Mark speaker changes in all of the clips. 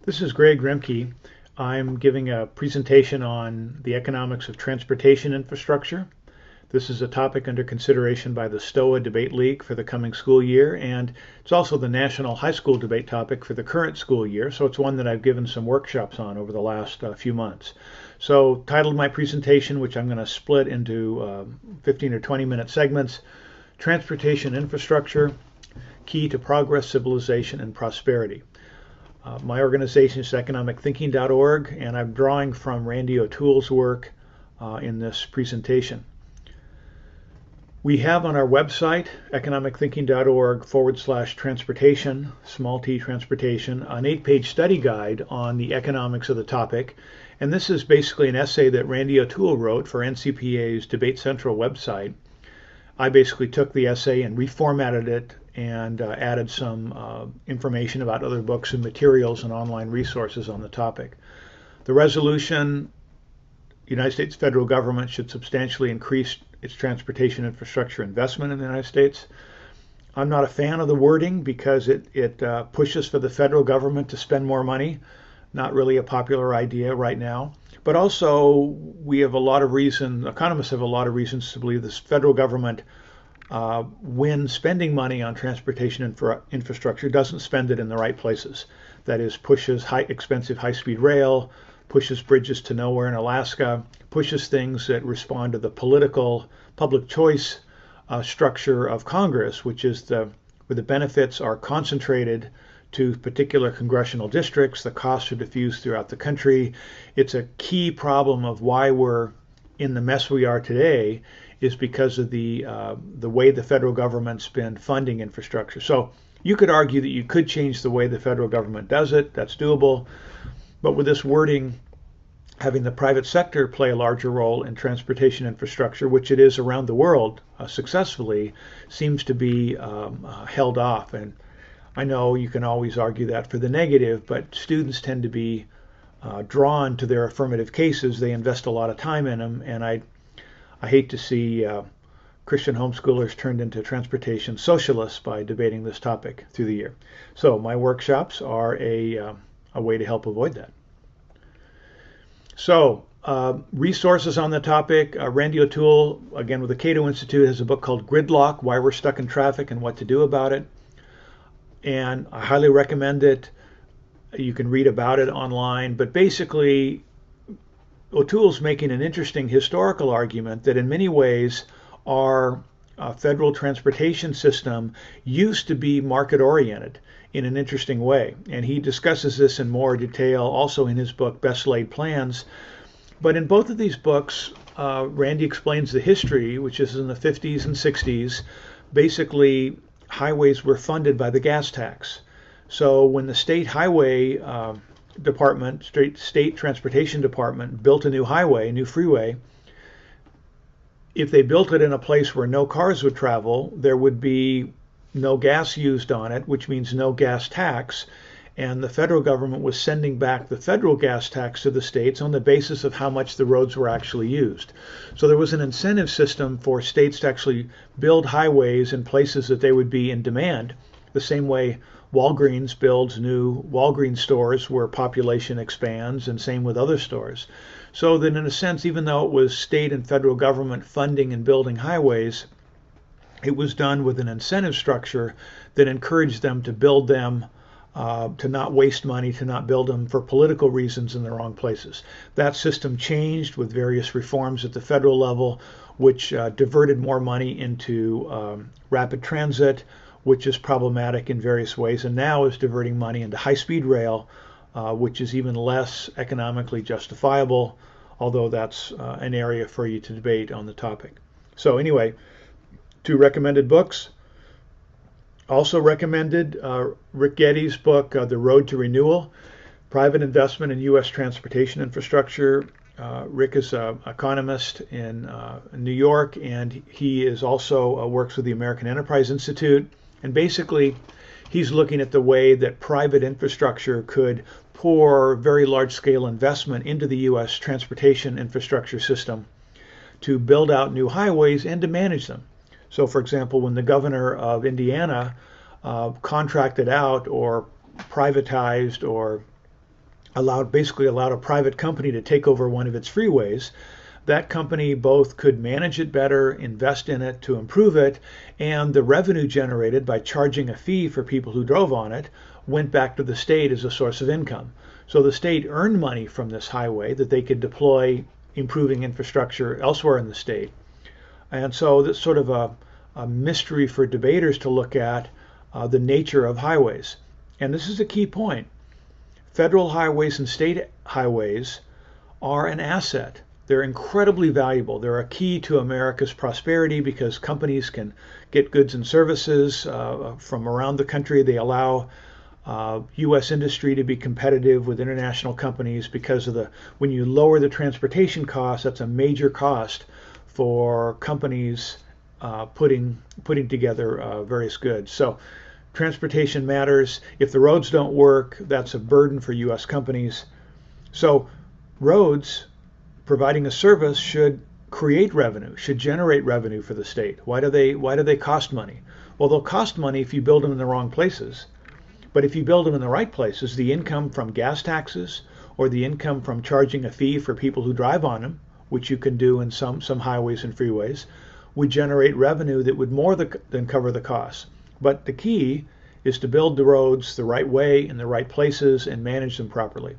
Speaker 1: This is Greg Remke. I'm giving a presentation on the economics of transportation infrastructure. This is a topic under consideration by the STOA Debate League for the coming school year, and it's also the national high school debate topic for the current school year, so it's one that I've given some workshops on over the last few months. So, titled my presentation, which I'm going to split into 15 or 20-minute segments, Transportation Infrastructure, Key to Progress, Civilization, and Prosperity. My organization is economicthinking.org, and I'm drawing from Randy O'Toole's work in this presentation. We have on our website, economicthinking.org/transportation, small t transportation, an 8-page study guide on the economics of the topic. And this is basically an essay that Randy O'Toole wrote for NCPA's Debate Central website. I basically took the essay and reformatted it and added some information about other books and materials and online resources on the topic. The resolution: the United States federal government should substantially increase its transportation infrastructure investment in the United States. I'm not a fan of the wording because it pushes for the federal government to spend more money. Not really a popular idea right now. But also, we have a lot of reasons, economists have a lot of reasons to believe this federal government, when spending money on transportation infrastructure, doesn't spend it in the right places. That is, pushes expensive high-speed rail, pushes bridges to nowhere in Alaska, pushes things that respond to the political public choice structure of Congress, which is where the benefits are concentrated to particular congressional districts. The costs are diffused throughout the country. It's a key problem of why we're in the mess we are today, is because of the way the federal government's been funding infrastructure. So you could argue that you could change the way the federal government does it. That's doable. But with this wording, having the private sector play a larger role in transportation infrastructure, which it is around the world successfully, seems to be held off. And I know you can always argue that for the negative, but students tend to be drawn to their affirmative cases. They invest a lot of time in them, and I hate to see Christian homeschoolers turned into transportation socialists by debating this topic through the year. So my workshops are a way to help avoid that. So resources on the topic: Randy O'Toole, again with the Cato Institute, has a book called Gridlock: Why We're Stuck in Traffic and What to Do About It. And I highly recommend it. You can read about it online, but basically O'Toole's making an interesting historical argument that in many ways our federal transportation system used to be market-oriented in an interesting way. And he discusses this in more detail also in his book, Best Laid Plans. But in both of these books, Randy explains the history, which is in the 50s and 60s. Basically, highways were funded by the gas tax. So when the state highway department, state transportation department, built a new highway, a new freeway, if they built it in a place where no cars would travel, there would be no gas used on it, which means no gas tax. And the federal government was sending back the federal gas tax to the states on the basis of how much the roads were actually used. So there was an incentive system for states to actually build highways in places that they would be in demand, the same way Walgreens builds new Walgreens stores where population expands, and same with other stores. So that in a sense, even though it was state and federal government funding and building highways, it was done with an incentive structure that encouraged them to build them, to not waste money, to not build them for political reasons in the wrong places. That system changed with various reforms at the federal level, which diverted more money into rapid transit, which is problematic in various ways, and now is diverting money into high-speed rail, which is even less economically justifiable, although that's an area for you to debate on the topic. So anyway, 2 recommended books. Also recommended Rick Getty's book, The Road to Renewal: Private Investment in U.S. Transportation Infrastructure. Rick is an economist in New York, and he is also works with the American Enterprise Institute. And basically, he's looking at the way that private infrastructure could pour very large-scale investment into the U.S. transportation infrastructure system to build out new highways and to manage them. So, for example, when the governor of Indiana contracted out or privatized or basically allowed a private company to take over one of its freeways. That company both could manage it better, invest in it to improve it, and the revenue generated by charging a fee for people who drove on it went back to the state as a source of income. So the state earned money from this highway that they could deploy improving infrastructure elsewhere in the state. And so that's sort of a mystery for debaters to look at, the nature of highways. And this is a key point. Federal highways and state highways are an asset. They're incredibly valuable. They're a key to America's prosperity because companies can get goods and services from around the country. They allow U.S. industry to be competitive with international companies because of when you lower the transportation costs, that's a major cost for companies putting together various goods. So transportation matters. If the roads don't work, that's a burden for U.S. companies. So roads providing a service should create revenue, should generate revenue for the state. Why do they cost money? Well, they'll cost money if you build them in the wrong places. But if you build them in the right places, the income from gas taxes or the income from charging a fee for people who drive on them, which you can do in some highways and freeways, would generate revenue that would more than cover the costs. But the key is to build the roads the right way in the right places and manage them properly.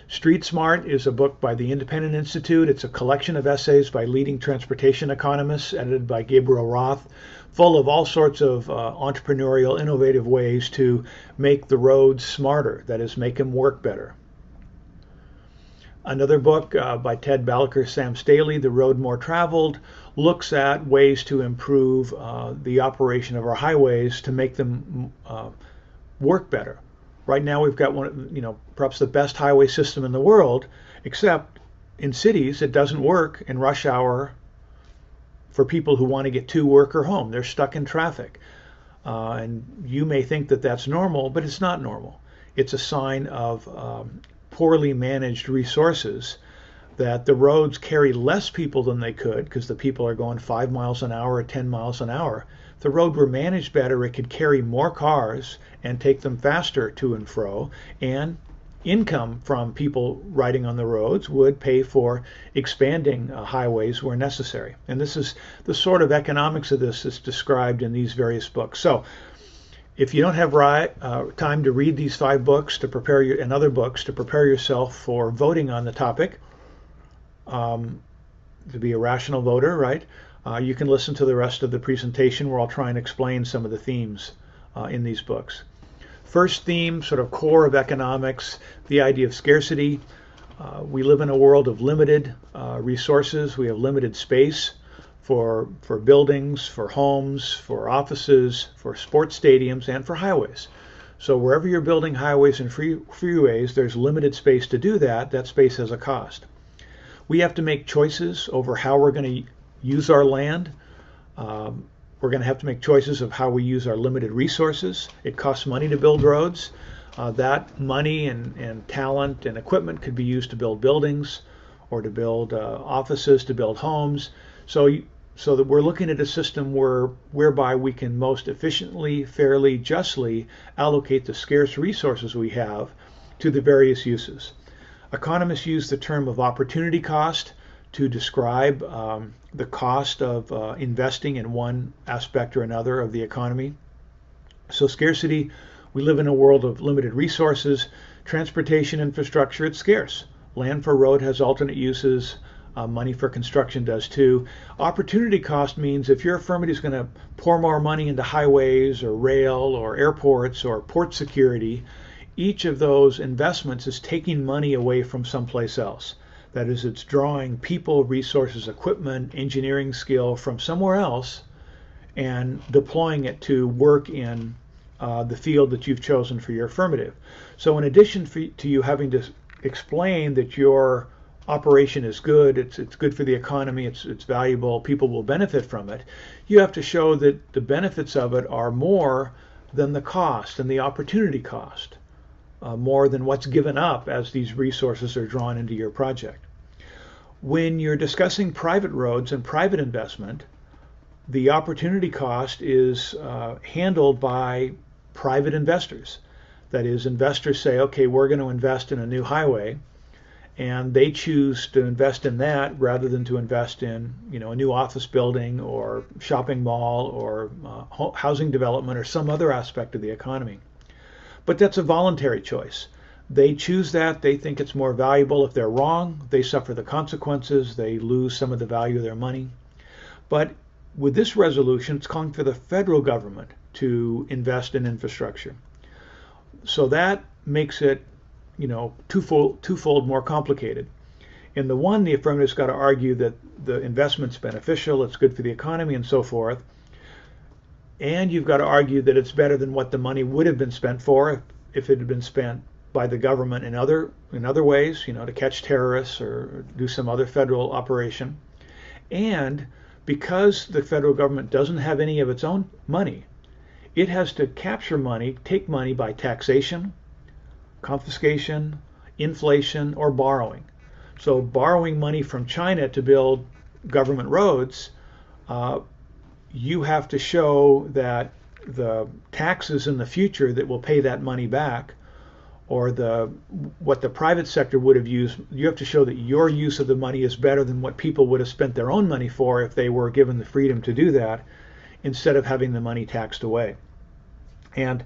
Speaker 1: Street Smart is a book by the Independent Institute. It's a collection of essays by leading transportation economists, edited by Gabriel Roth, full of all sorts of entrepreneurial, innovative ways to make the roads smarter, that is, make them work better. Another book by Ted Balaker, Sam Staley, The Road More Traveled, looks at ways to improve the operation of our highways to make them work better. Right now we've got perhaps the best highway system in the world, except in cities it doesn't work in rush hour for people who want to get to work or home. They're stuck in traffic. And you may think that that's normal, but it's not normal. It's a sign of poorly managed resources, that the roads carry less people than they could because the people are going 5 miles an hour or 10 miles an hour. If the road were managed better, it could carry more cars and take them faster to and fro, and income from people riding on the roads would pay for expanding highways where necessary. And this is the sort of economics of this is described in these various books. So if you don't have time to read these 5 books to prepare and other books to prepare yourself for voting on the topic, to be a rational voter, right? You can listen to the rest of the presentation where I'll try and explain some of the themes in these books. First theme, sort of core of economics, the idea of scarcity. We live in a world of limited resources. We have limited space for buildings, for homes, for offices, for sports stadiums, and for highways. So wherever you're building highways and freeways, there's limited space to do that. That space has a cost. We have to make choices over how we're going to use our land. We're going to have to make choices of how we use our limited resources. It costs money to build roads. That money and talent and equipment could be used to build buildings or to build offices, to build homes. So that we're looking at a system whereby we can most efficiently, fairly, justly allocate the scarce resources we have to the various uses. Economists use the term of opportunity cost to describe the cost of investing in one aspect or another of the economy. So scarcity, we live in a world of limited resources. Transportation infrastructure, it's scarce. Land for road has alternate uses. Money for construction does too. Opportunity cost means if your firm is going to pour more money into highways or rail or airports or port security, each of those investments is taking money away from someplace else. That is, it's drawing people, resources, equipment, engineering skill from somewhere else and deploying it to work in the field that you've chosen for your affirmative. So in addition to you having to explain that your operation is good, it's good for the economy, it's valuable, people will benefit from it, you have to show that the benefits of it are more than the cost and the opportunity cost. More than what's given up as these resources are drawn into your project. When you're discussing private roads and private investment, the opportunity cost is handled by private investors. That is, investors say, okay, we're going to invest in a new highway, and they choose to invest in that rather than to invest in, a new office building or shopping mall or housing development or some other aspect of the economy. But that's a voluntary choice. They choose that. They think it's more valuable. If they're wrong, they suffer the consequences. They lose some of the value of their money. But with this resolution, it's calling for the federal government to invest in infrastructure. So that makes it, twofold more complicated. In the one, the affirmative's got to argue that the investment's beneficial, it's good for the economy, and so forth. And you've got to argue that it's better than what the money would have been spent for if it had been spent by the government in other ways, to catch terrorists or do some other federal operation. And because the federal government doesn't have any of its own money, it has to capture money, take money by taxation, confiscation, inflation, or borrowing. So borrowing money from China to build government roads, you have to show that the taxes in the future that will pay that money back, or what the private sector would have used, you have to show that your use of the money is better than what people would have spent their own money for if they were given the freedom to do that, instead of having the money taxed away. And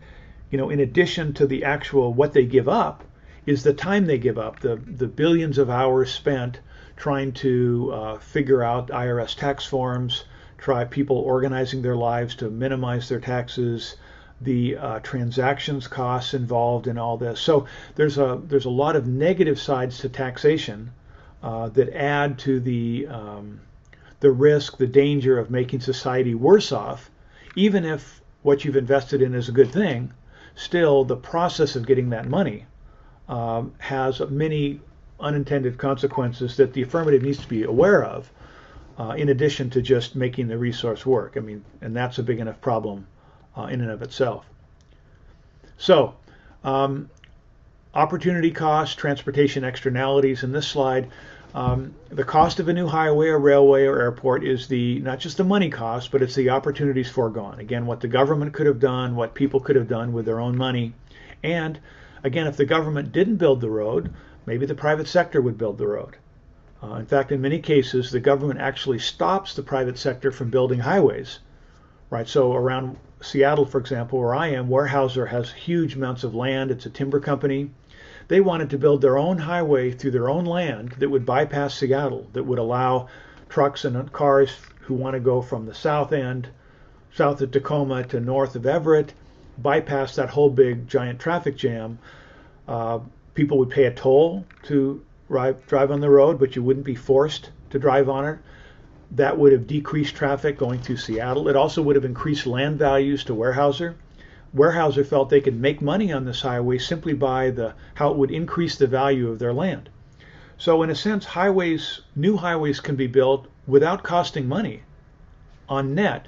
Speaker 1: in addition to the actual what they give up is the time they give up, the billions of hours spent trying to figure out IRS tax forms, try people organizing their lives to minimize their taxes, the transactions costs involved in all this. So there's a lot of negative sides to taxation that add to the risk, the danger of making society worse off, even if what you've invested in is a good thing. Still, the process of getting that money has many unintended consequences that the affirmative needs to be aware of, in addition to just making the resource work. And that's a big enough problem in and of itself. So, opportunity costs, transportation externalities. In this slide, the cost of a new highway or railway or airport is not just the money cost, but it's the opportunities foregone. Again, what the government could have done, what people could have done with their own money. And again, if the government didn't build the road, maybe the private sector would build the road. In fact, in many cases, the government actually stops the private sector from building highways. Right? So around Seattle, for example, where I am, Weyerhaeuser has huge amounts of land. It's a timber company. They wanted to build their own highway through their own land that would bypass Seattle, that would allow trucks and cars who want to go from the south of Tacoma to north of Everett, bypass that whole big giant traffic jam. People would pay a toll to drive on the road, but you wouldn't be forced to drive on it. That would have decreased traffic going through Seattle. It also would have increased land values to Weyerhaeuser. Weyerhaeuser felt they could make money on this highway simply by how it would increase the value of their land. So in a sense, new highways can be built without costing money on net